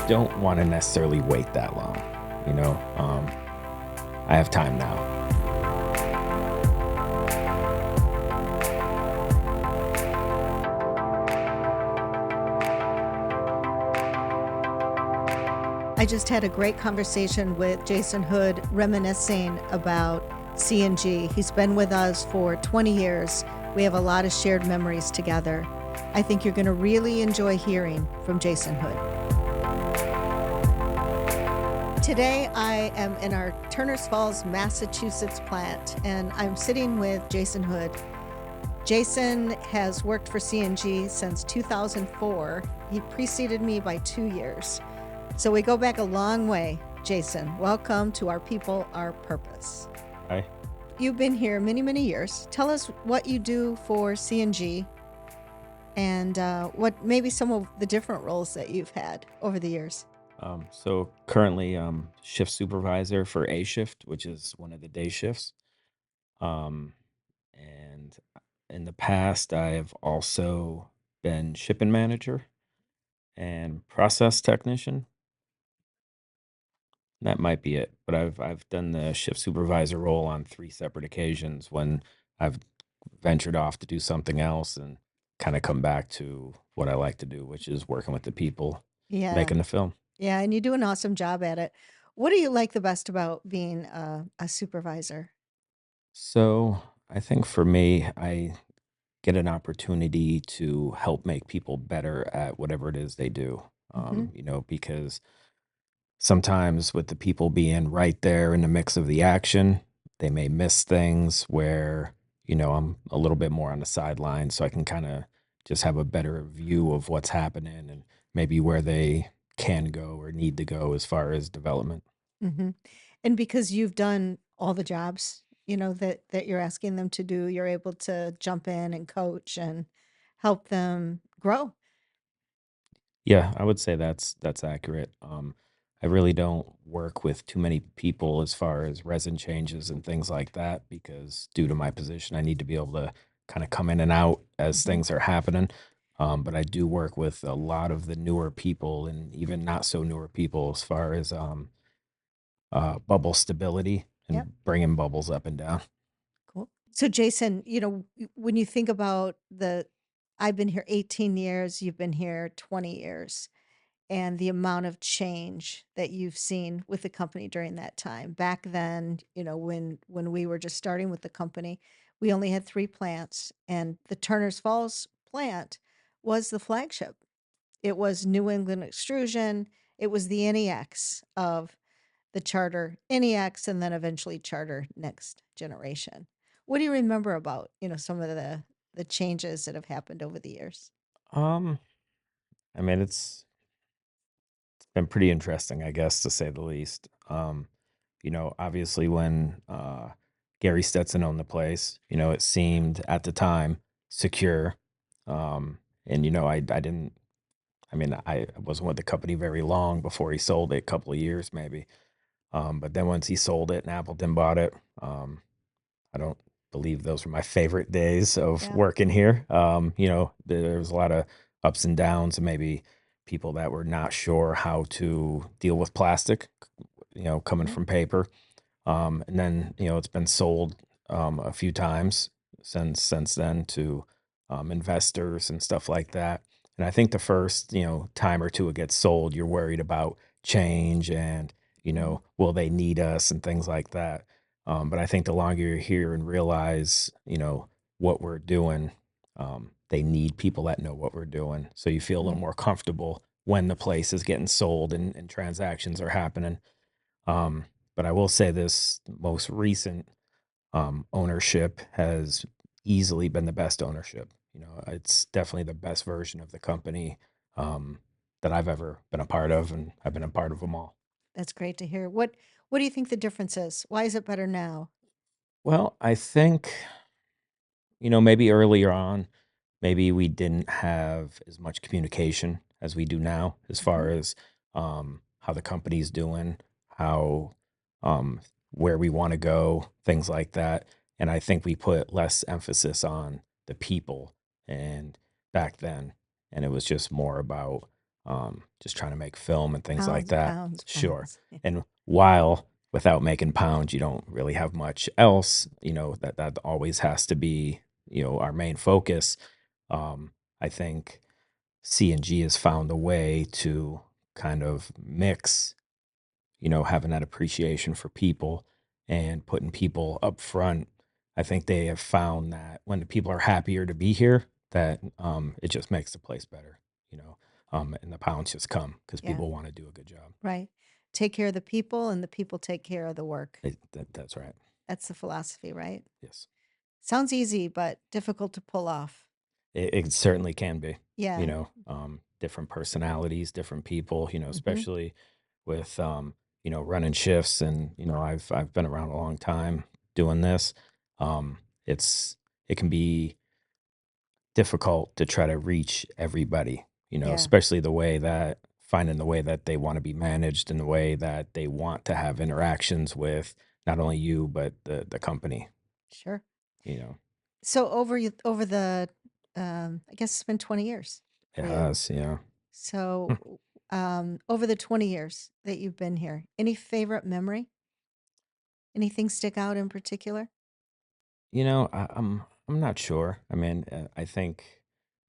don't want to necessarily wait that long. You know, I have time now. I just had a great conversation with Jason Hood reminiscing about C&G. He's been with us for 20 years. We have a lot of shared memories together. I think you're going to really enjoy hearing from Jason Hood. Today, I am in our Turners Falls, Massachusetts plant, and I'm sitting with Jason Hood. Jason has worked for C&G since 2004. He preceded me by 2 years. So we go back a long way. Jason, welcome to Our People, Our Purpose. Hi. You've been here many, many years. Tell us what you do for C&G and what maybe some of the different roles that you've had over the years. So currently, shift supervisor for A shift, which is one of the day shifts. Um, and in the past, I have also been shipping manager and process technician. That might be it, but I've done the shift supervisor role on 3 separate occasions when I've ventured off to do something else and kinda come back to what I like to do, which is working with the people Yeah. making the film. Yeah, and you do an awesome job at it. What do you like the best about being a supervisor? So, I think for me, I get an opportunity to help make people better at whatever it is they do, Hmm. because sometimes with the people being right there in the mix of the action, they may miss things where, I'm a little bit more on the sideline so I can kind of just have a better view of what's happening and maybe where they can go or need to go as far as development. Hmm. And because you've done all the jobs, that you're asking them to do, you're able to jump in and coach and help them grow. Yeah, I would say that's accurate. I really don't work with too many people as far as resin changes and things like that because due to my position, I need to be able to kind of come in and out as Hmm. things are happening. But I do work with a lot of the newer people and even not so newer people as far as bubble stability Yep. and bringing bubbles up and down. Cool. So, Jason, when you think about I've been here 18 years, you've been here 20 years, and the amount of change that you've seen with the company during that time. Back then, when we were just starting with the company, we only had 3 plants, and the Turners Falls plant was the flagship. It was New England Extrusion. It was the NEX of the Charter NEX and then eventually Charter Next Generation. What do you remember about, some of the changes that have happened over the years? Um, I mean, it's been pretty interesting, I guess, to say the least. Obviously when Gary Stetson owned the place, it seemed at the time secure. And I didn't I mean, I wasn't with the company very long before he sold it, a couple of years maybe. But then once he sold it and Appleton bought it, I don't believe those were my favorite days of Yeah. working here. There was a lot of ups and downs and maybe people that were not sure how to deal with plastic, coming Mhm. from paper. And then, it's been sold a few times since then to investors and stuff like that. And I think the first, time or two it gets sold, you're worried about change and, Mhm. will they need us and things like that. But I think the longer you're here and realize, what we're doing, they need people that know what we're doing. So you feel a little Mhm. more comfortable when the place is getting sold and transactions are happening. Um, but I will say this most recent ownership has easily been the best ownership. It's definitely the best version of the company um, that I've ever been a part of, and I've been a part of them all. That's great to hear. What do you think the difference is? Why is it better now? Well, I think, maybe earlier on, maybe we didn't have as much communication as we do now as Mhm. far as how the company's doing, how um, where we want to go, things like that. And I think we put less emphasis on the people and back then, and it was just more about just trying to make film and things like Pounds, that. pounds, Sure. pounds. And while without making pounds, you don't really have much else, that always has to be, our main focus. I think C&G has found a way to kind of mix, having that appreciation for people and putting people up front. I think they have found that when the people are happier to be here, that it just makes the place better, and the pounds just come because Yeah, people want to do a good job. right. Take care of the people and the people take care of the work. That's right. That's the philosophy, right? Yes. Sounds easy, but difficult to pull off. It certainly can be, Yeah. different personalities, different people, Mhm. especially with, running shifts and, I've been around a long time doing this. Um, it's, it can be difficult to try to reach everybody, Yeah, especially finding the way that they want to be managed and the way that they want to have interactions with not only you, but the company, sure. you know. So over the, I guess it's been 20 years It for you. has, yeah. So, over the 20 years that you've been here, any favorite memory? Anything stick out in particular? I'm not sure. I mean, I think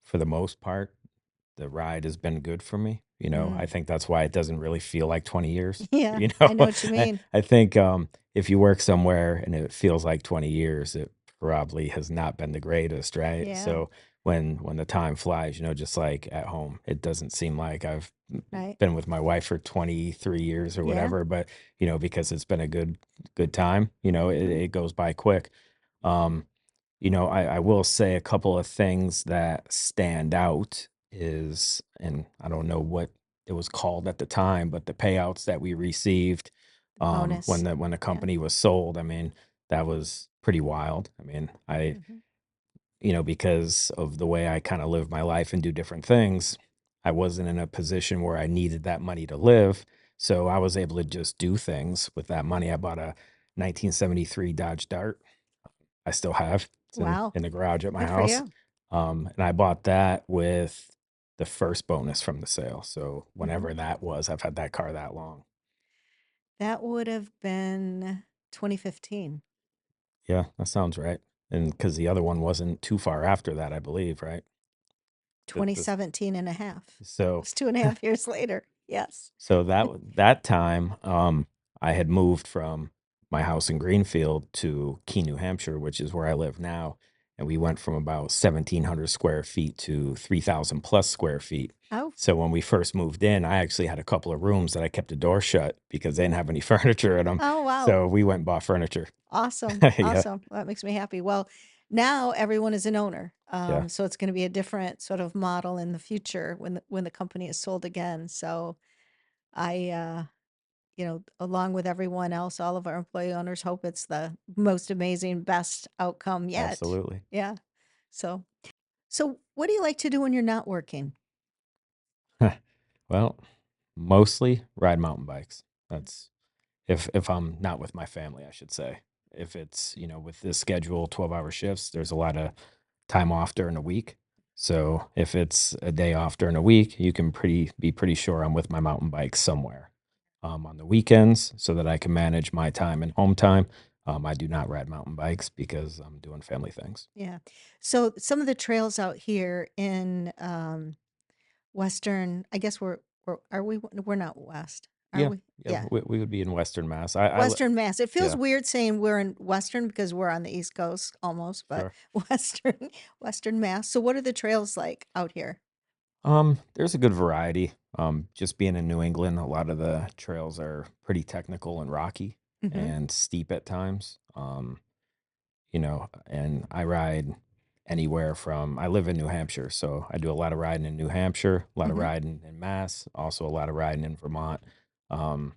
for the most part, the ride has been good for me. I Mm. think that's why it doesn't really feel like 20 years. Yeah, You I know know, what you I, mean. I think if you work somewhere and it feels like 20 years, it probably has not been the greatest, right? Yeah, So when the time flies, just like at home, it doesn't seem like I've right. been with my wife for 23 years or Yeah. whatever, but because it's been a good time, Mhm. it goes by quick. Um, I will say a couple of things that stand out is, and I don't know what it was called at the time, but the payouts that we received The bonus. when the Yeah. company was sold. I mean, that was pretty wild. I mean, Mhm. because of the way I kind of live my life and do different things, I wasn't in a position where I needed that money to live. So I was able to just do things with that money. I bought a 1973 Dodge Dart. I still have. It's Wow. in the garage at my Good for house. you. And I bought that with the first bonus from the sale. So Mhm. whenever that was, I've had that car that long. That would have been 2015. Yeah, that sounds right. And because the other one wasn't too far after that, I believe, right? The 2017 and a half. It so was 2.5 years later. Yes. So that time, I had moved from my house in Greenfield to Keene, New Hampshire, which is where I live now, and we went from about 1,700 square feet to 3,000 plus square feet. Oh, So when we first moved in, I actually had a couple of rooms that I kept the door shut because they didn't have any furniture in them. oh, wow. So we went and bought furniture. Awesome, Yeah, awesome. Well, that makes me happy. Well, now everyone is an owner, yeah, so it's gonna be a different sort of model in the future when the company is sold again. So I, along with everyone else, all of our employee owners hope it's the most amazing, best outcome yet. absolutely. Yeah. So so what do you like to do when you're not working? Well, mostly ride mountain bikes. That's if I'm not with my family, I should say. If it's, with this schedule, 12-hour shifts, there's a lot of time off during the week. So if it's a day off during a week, you can be pretty sure I'm with my mountain bike somewhere. On the weekends, so that I can manage my time and home time. I do not ride mountain bikes because I'm doing family things. Yeah. So some of the trails out here in, Western, I guess we're are we we're not west, are Yeah, we? yeah, Yeah. we would be in Western Mass. Western Mass. It feels Yeah, weird saying we're in Western because we're on the East Coast almost, but sure. Western Mass. So what are the trails like out here? There's a good variety. Just being in New England, a lot of the trails are pretty technical and rocky Mhm. and steep at times. And I ride anywhere from I live in New Hampshire, so I do a lot of riding in New Hampshire, a lot of Mhm. riding in Mass, also a lot of riding in Vermont. Um,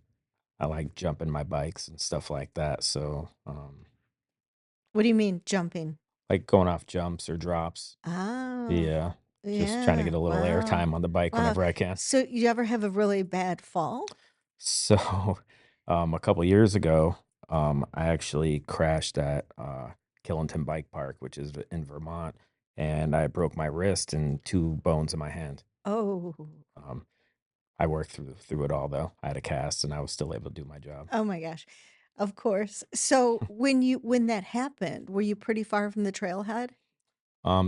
I like jumping my bikes and stuff like that. So, What do you mean jumping? like going off jumps or drops. Oh, Yeah, just trying to yeah. get a little Wow. airtime on the bike Wow. whenever I can. So you ever have a really bad fall? So, a couple years ago, I actually crashed at Killington Bike Park, which is in Vermont, and I broke my wrist and two bones in my hand. Oh. Um, I worked through it all though. I had a cast and I was still able to do my job. Oh my gosh. Of course. So when that happened, were you pretty far from the trailhead?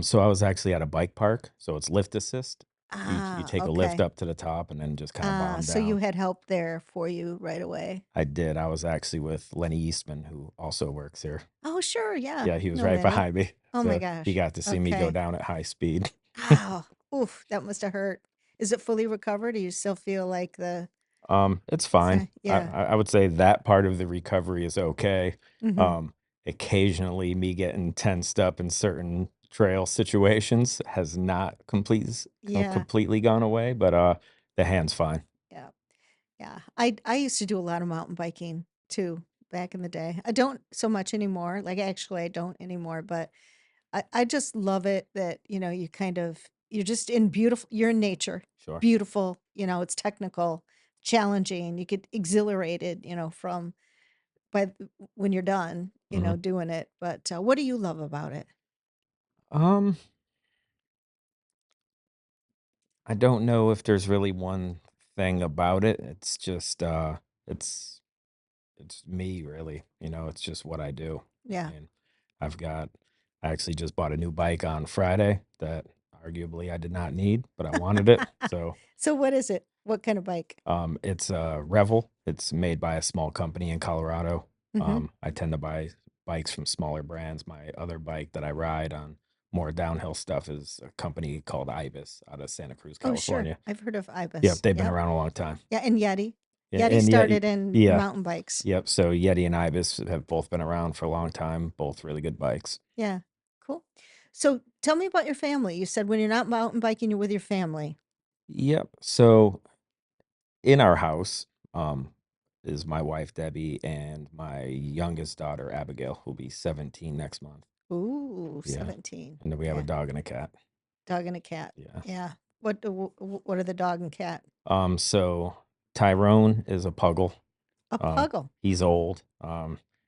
So I was actually at a bike park, so it's lift assist. You Ah, take a lift okay. up to the top and then just kind of Ah, bomb so you down. had help there for you right away. I did. I was actually with Lenny Eastman, who also works here. Oh, sure, yeah. Yeah, he was No, right Lenny. behind me, Oh my so he gosh. got to see me go Okay. down at high speed. Oh, oof, that must have hurt. Is it fully recovered? Do you still feel like the It's fine. yeah. I would say that part of the recovery is okay. Mhm. Um, Occasionally, me getting tensed up in certain trail situations has not Yeah. completely gone away, but the hand's fine. Yeah. Yeah. I used to do a lot of mountain biking too back in the day. I don't so much anymore. Like actually I don't anymore, but I just love it that, you kind of you're just in beautiful you're in nature. Sure. Beautiful, it's technical, challenging. You get exhilarated, from by when you're done, hmm doing it. But what do you love about it? Um, I don't know if there's really one thing about it. It's just it's it's me really. It's just what I do. I Yeah. mean, I've got I actually just bought a new bike on Friday that arguably I did not need, but I wanted it. So, So what is it? What kind of bike? it's a Revel. It's made by a small company in Colorado. Mhm. I tend to buy bikes from smaller brands. My other bike that I ride on more downhill stuff is a company called Ibis out of Santa Cruz, Oh, sure. California. I've heard of Yep, Ibis. they've been Yep. around a long time. Yeah, and Yeti. Yeti And yeah, started in yeah, mountain bikes. yep. So Yeti and Ibis have both been around for a long time. Both really good bikes. Yeah. Cool. So tell me about your family. You said when you're not mountain biking, you're with your family. Yep. So in our house, is my wife Debbie and my youngest daughter Abigail, who'll be 17 next month. Ooh, Yeah, 17. and then we have a Yeah. dog and a cat. Dog and a cat. Yeah. Yeah. What are the dog and cat? So Tyrone is a puggle. A puggle. He's old,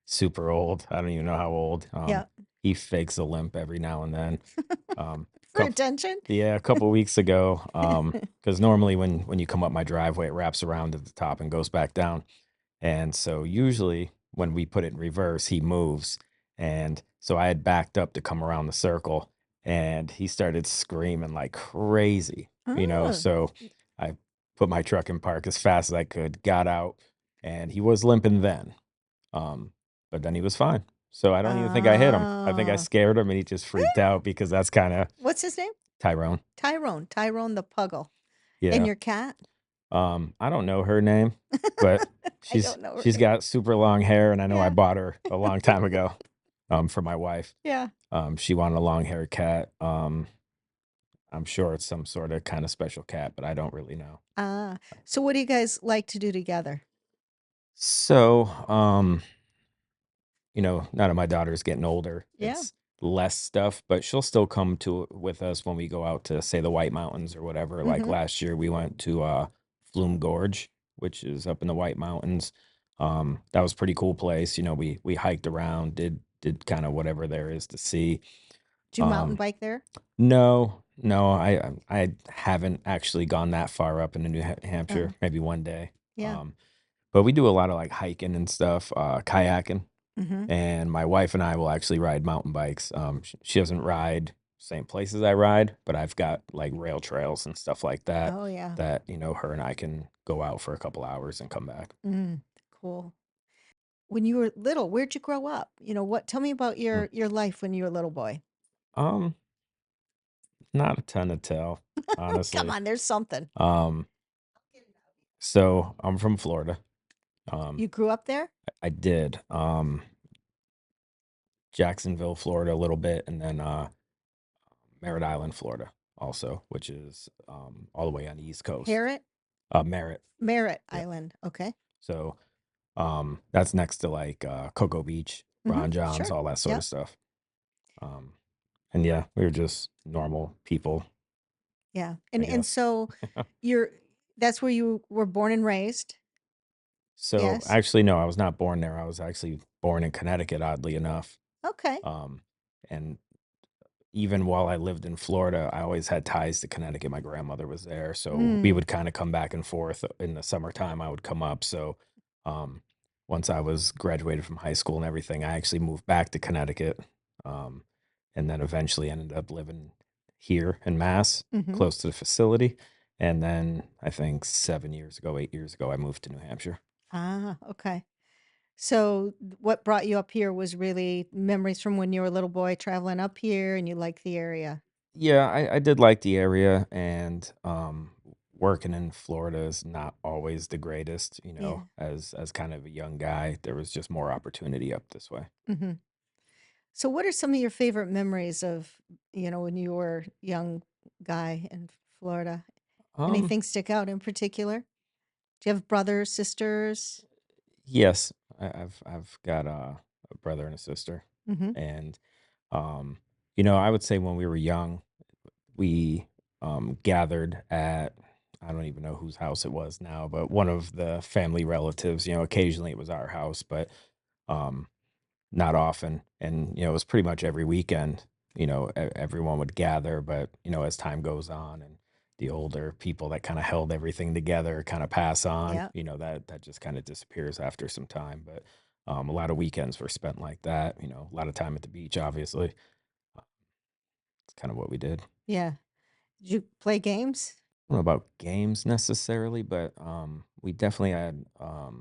super old. I don't even know how old. Yeah. He fakes a limp every now and then. For Couple, attention? yeah, a couple weeks ago. Because normally when you come up my driveway, it wraps around at the top and goes back down. And so usually when we put it in reverse, he moves. And so I had backed up to come around the circle and he started screaming like crazy. Oh. So I put my truck in park as fast as I could, got out, and he was limping then. Um, but then he was fine. So I don't even think I hit him. I think I Oh. scared him and he just freaked out because that's kind of What's his name? Tyrone. Tyrone. Tyrone the puggle. And Yeah. your cat? I don't know her name, but I she's don't know her she's name. got super long hair, and I know I Yeah. bought her a long time ago, for my wife. Yeah. She wanted a long haired cat. I'm sure it's some sort of kind of special cat, but I don't really know. Ah. So what do you guys like to do together? So, now that my daughter's getting older, Yeah. it's less stuff, but she'll still come to with us when we go out to say the White Mountains or whatever. Like Mhm. last year we went to Flume Gorge, which is up in the White Mountains. That was a pretty cool place. We hiked around, did kind of whatever there is to see. Do you mountain Um bike there? no, no, I haven't actually gone that far up into Oh, Hampshire, maybe one day. yeah. Um but we do a lot of like hiking and stuff, kayaking, Mhm. and my wife and I will actually ride mountain bikes. She doesn't ride same places I ride, but I've got like rail trails and stuff like that Oh, yeah. that her and I can go out for a couple hours and come back. Mm, cool. When you were little, where'd you grow up? What tell me about Mm. your life when you were a little boy. Um, Not a ton to tell, Come honestly. on, there's something. Um, so I'm from Florida. You grew up there? I did Jacksonville, Florida, a little bit, and then Merritt Island, Florida, also, which is all the way on the East Coast. Harriet? Merritt. Merritt Yep. Island. Okay. So that's next to like Cocoa Beach, Mhm. Ron John's, Sure. all that sort of Yep. stuff. Um, and yeah, we were just normal people, Yeah. I And guess. so you're that's where you were born and raised? So Yes? actually, no, I was not born there. I was actually born in Connecticut, oddly enough. Okay. Um, and even while I lived in Florida, I always had ties to Connecticut. My grandmother was there, so we Mm, would kinda come back and forth. In the summertime, I would come up, so, um, once I was graduated from high school and everything, I actually moved back to Connecticut, um, and then eventually ended up living here in Mass, mhm. close to the facility, and then I think 7 years ago, 8 years ago, I moved to New Hampshire. Ah, okay. So, what brought you up here was really memories from when you were a little boy traveling up here and you liked the area. Yeah, I did like the area, and, working in Florida is not always the greatest, Yeah. as kind of a young guy, there was just more opportunity up this way. Mhm. So, what are some of your favorite memories of, when you were a young guy in Florida? Um, Anything stick out in particular? Do you have brothers, sisters? yes, I've got a brother and a sister, Mhm. and, um, I would say when we were young, we, gathered at I don't even know whose house it was now, but one of the family relatives, occasionally it was our house, but, um not often, and, it was pretty much every weekend, everyone would gather, but, as time goes on and the older people that kinda held everything together kinda pass on, Yeah. that just kinda disappears after some time, but, a lot of weekends were spent like that, a lot of time at the beach, obviously. Uh, it's kinda what we did. Yeah. Did you play games? I don't know about games necessarily, but, we definitely had, a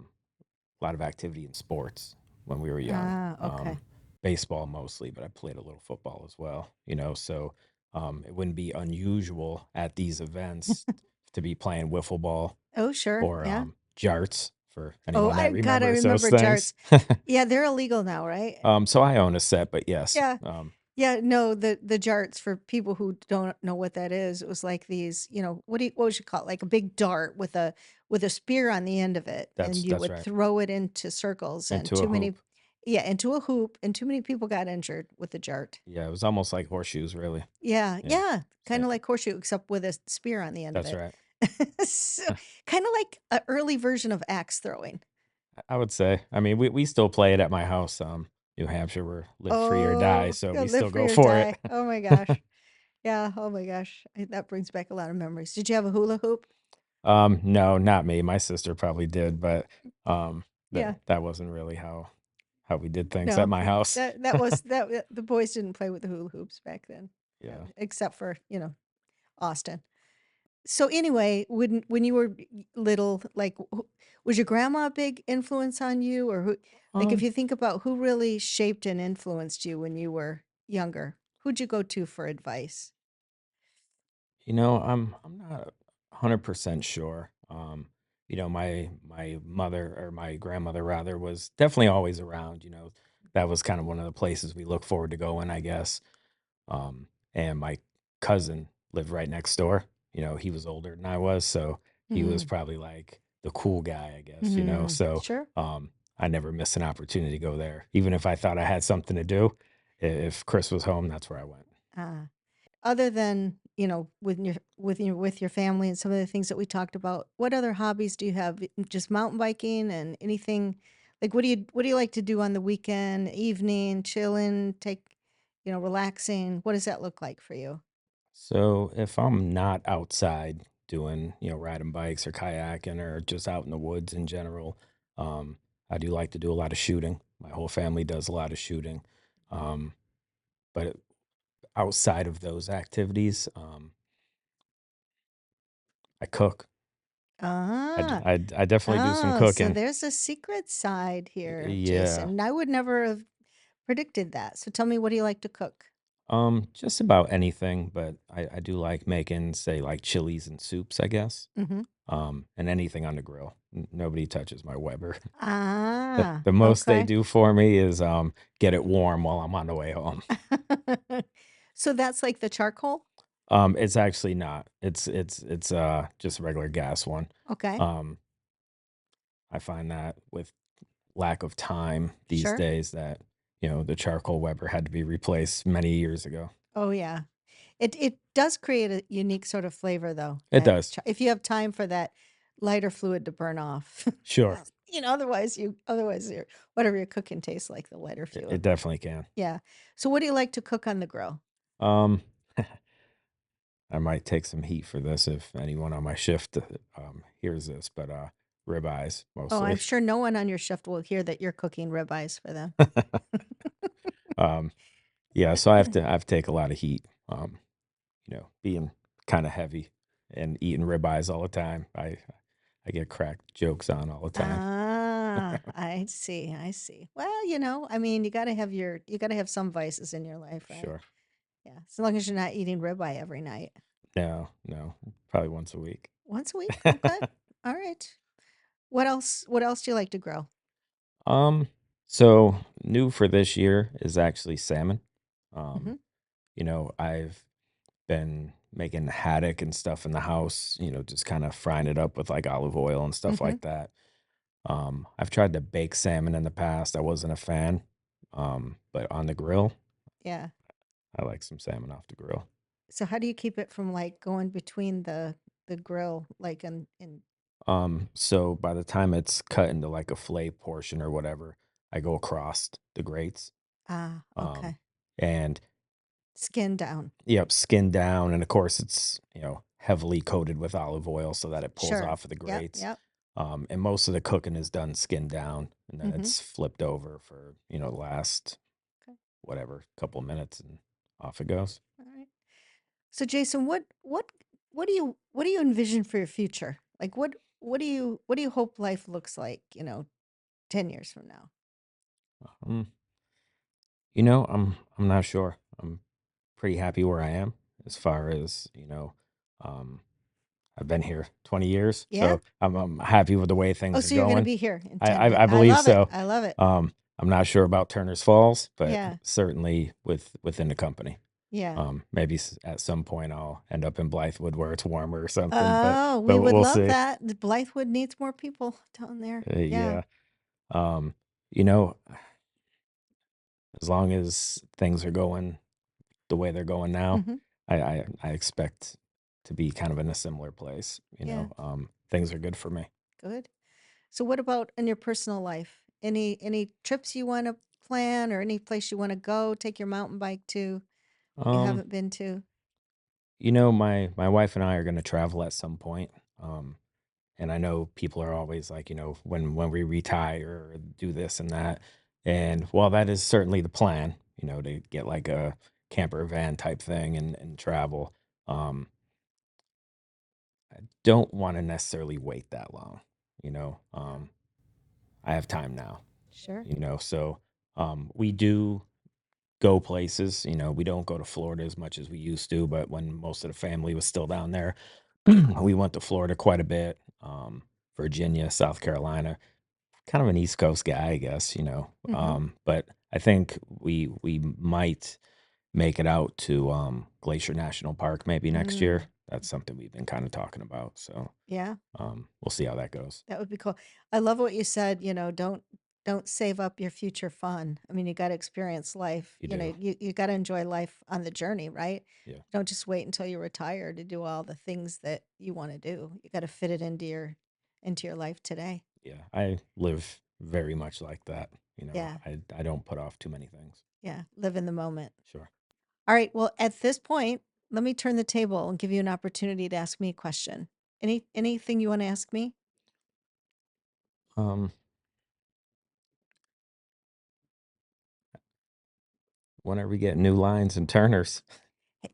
lot of activity in sports when we were young. Ah, okay. Baseball mostly, but I played a little football as well, so it wouldn't be unusual at these events to be playing wiffle ball Oh, sure. or Yeah. jarts for Oh, anyone I that God, I remembers those remember things. jarts. Yeah, they're illegal now, right? So I own a set, but yes. Yeah. Yeah, no, the jarts for people who don't know what that is, it was like these, what would you call it? Like a big dart with a spear on the end of it, and you That's would right. throw it into circles and Into a hoop. into a hoop, and too many people got injured with the jart. Yeah, it was almost like horseshoes, really. Yeah, Yeah. yeah, Sa- kinda like horseshoe except with a spear on the end of That's it. right. So, kinda like an early version of axe throwing. I would say. I mean, we still play it at my house, New Hampshire, we're live free or die, Oh, so go we live still free go or for it. die. Oh my gosh. Yeah, oh my gosh. That brings back a lot of memories. Did you have a hula hoop? No, not me. My sister probably did, but, Yeah. that wasn't really how we did things at No, my house. that was the boys didn't play with the hula hoops back then, Yeah. except for, Austin. So anyway, when you were little, like, was your grandma a big influence on you, or who? Like, if Um, you think about who really shaped and influenced you when you were younger, who'd you go to for advice? I'm not 100% sure. My mother or my grandmother rather was definitely always around, that was kind of one of the places we look forward to going, I guess. And my cousin lived right next door. He was older than I was, so he was Mm, probably like the cool guy, I guess. mhm. So Sure. I never missed an opportunity to go there. Even if I thought I had something to do, if Chris was home, that's where I went. Ah. Other than, with your family and some of the things that we talked about, what other hobbies do you have? Just mountain biking and anything like what do you like to do on the weekend, evening, chilling, relaxing? What does that look like for you? So if I'm not outside doing, riding bikes or kayaking or just out in the woods in general, I do like to do a lot of shooting. My whole family does a lot of shooting. Um, but outside of those activities, I cook. Ah. I definitely do some Oh, so cooking. there's a secret side here, Yeah. Jason. I would never have predicted that. So tell me, what do you like to cook? Just about anything, but I do like making, say, like chilies and soups, I guess. Mhm. And anything on the grill. Nobody touches my Weber. The Ah, the most they okay. do for me is, get it warm while I'm on the way home. So that's like the charcoal? It's actually not. It's just a regular gas one. Okay. Um, I find that with lack of time these Sure. days that, the charcoal Weber had to be replaced many years ago. Oh, yeah. It does create a unique sort of flavor though, It does. if you have time for that lighter fluid to burn off. Sure. Otherwise whatever you're cooking tastes like the lighter It fluid. definitely can. Yeah. So what do you like to cook on the grill? Um, I might take some heat for this if anyone on my shift hears this, but ribeyes Oh, I'm mostly. sure no one on your shift will hear that you're cooking ribeyes for them. um, yeah, so I have to take a lot of heat. Being kind of heavy and eating ribeyes all the time. I get cracked jokes on all the time. Ah, I see, I see. Well, I mean, you gotta have some vices in your life, right? Sure. Yeah, as long as you're not eating ribeye every night. No, no, probably once a week. Once a week? Okay. All right. What else do you like to grow? um, so new for this year is actually salmon. Um, Mhm. I've been making haddock and stuff in the house, just kind of frying it up with like olive oil and stuff Mhm. like that. I've tried to bake salmon in the past. I wasn't a fan. But on the grill, Yeah. I like some salmon off the grill. So how do you keep it from like going between the grill like in So by the time it's cut into like a fillet portion or whatever, I go across the grates. ah, Um, okay. and Skin down. yep, skin down, and of course it's heavily coated with olive oil so that it pulls Sure. off of the Yep, grates. yep. And most of the cooking is done skin down, and then Mhm. it's flipped over for the last Okay. whatever couple of minutes, and off it goes. All right. So Jason, what do you envision for your future? Like what do you hope life looks like, 10 years from now? Um, I'm not sure. I'm pretty happy where I am as far as Um, I've been here 20 years, Yeah? so I'm happy with the way Oh, things are so you're going to going. be here in I 10 I, years. I I believe love it. so. I love it. I'm not sure about Turner's Falls, but Yeah. certainly within the company. Yeah. Maybe at some point I'll end up in Blythewood where it's warmer or something, but Oh, we but would we'll love see. that. The Blythewood needs more people down there. Yeah. Yeah. Um, you know, as long as things are going the way they're going now, Mhm. I expect to be kind of in a similar place. Yeah. Things are good for me. Good. So what about in your personal life? Any trips you want to plan or any place you want to go, take your mountain bike to that you Um, haven't been to? my wife and I are going to travel at some point. Um, and I know people are always like, when we retire or do this and that. And while that is certainly the plan, to get like a camper van type thing and travel, um, I don't want to necessarily wait that long. You know, Yeah. um, I have time now. Sure. So we do go places. We don't go to Florida as much as we used to, but when most of the family was still down there, we went to Florida quite a bit. Virginia, South Carolina, kind of an East Coast guy, I guess. Mhm. But I think we might make it out to Glacier National Park maybe next year. Mm. That's something we've been kind of talking about. So Yeah. we'll see how that goes. That would be cool. I love what you said, don't save up your future fun. I mean, you got to experience life. You do, You got to enjoy life on the journey, right? yeah, Don't just wait until you retire to do all the things that you want to do. You got to fit it into your life today. yeah. I live very much like that. Yeah. I don't put off too many things. Yeah, live in the moment. Sure. All right, well, at this point, let me turn the table and give you an opportunity to ask me a question. Anything you want to ask me? Um, when are we getting new lines and turners?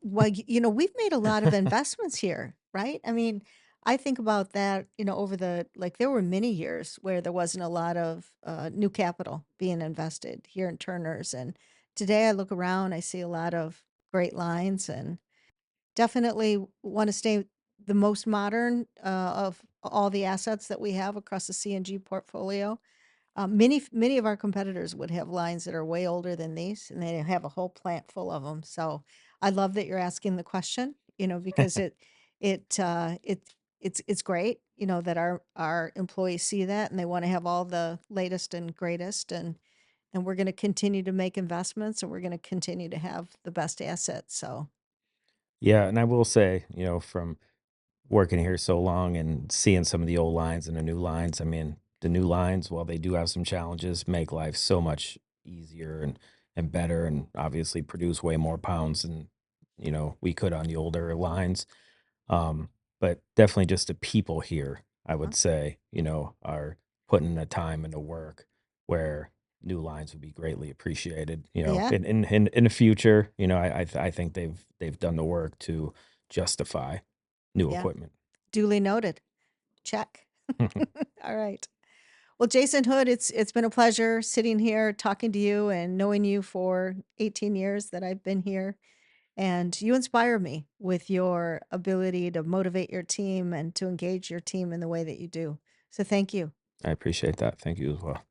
Well, we've made a lot of investments here, right? I mean, I think about that, over there were many years where there wasn't a lot of new capital being invested here in Turner's. And today I look around, I see a lot of great lines and definitely want to stay the most modern of all the assets that we have across the CNG portfolio. Many of our competitors would have lines that are way older than these, and they have a whole plant full of them. So I love that you're asking the question, because it it's great, that our employees see that and they want to have all the latest and greatest, and we're going to continue to make investments, and we're going to continue to have the best assets. So Yeah, and I will say, from working here so long and seeing some of the old lines and the new lines, I mean, the new lines, while they do have some challenges, make life so much easier and better, and obviously produce way more pounds we could on the older lines. Um, but definitely just the people here, I Uh, would say, are putting the time and the work where new lines would be greatly appreciated. yeah, In the future, I think they've done the work to justify new yeah. equipment. Duly noted. Check. All right. Well, Jason Hood, it's been a pleasure sitting here talking to you and knowing you for 18 years that I've been here. And you inspire me with your ability to motivate your team and to engage your team in the way that you do. So thank you. I appreciate that. Thank you as well.